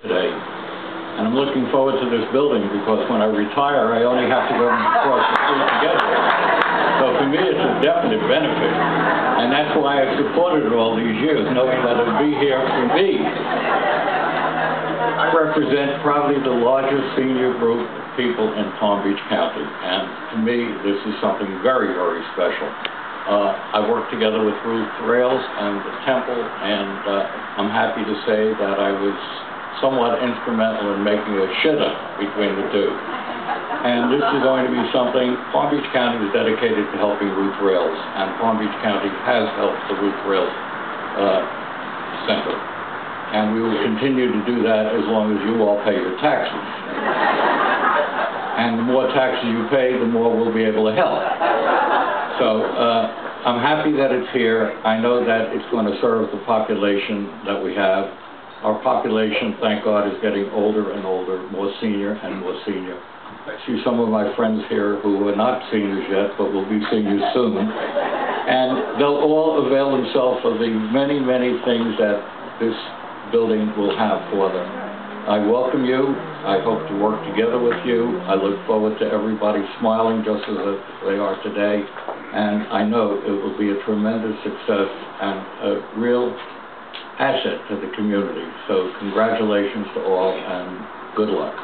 today. And I'm looking forward to this building because when I retire, I only have to go across the street to get there. So for me, it's a definite benefit. And that's why I've supported it all these years, knowing that it'll be here for me. I represent probably the largest senior group of people in Palm Beach County. And to me, this is something very, very special. I worked together with Ruth, Rales, and the Temple, and I'm happy to say that I was somewhat instrumental in making a shitta between the two. And this is going to be something, Palm Beach County is dedicated to helping Ruth Rales, and Palm Beach County has helped the Ruth Rales Center. And we will continue to do that as long as you all pay your taxes. And the more taxes you pay, the more we'll be able to help. So I'm happy that it's here. I know that it's going to serve the population that we have. Our population, thank God, is getting older and older, more senior and more senior. I see some of my friends here who are not seniors yet, but will be seniors soon. And they'll all avail themselves of the many, many things that this building will have for them. I welcome you. I hope to work together with you. I look forward to everybody smiling just as they are today. And I know it will be a tremendous success and a real asset to the community. So congratulations to all and good luck.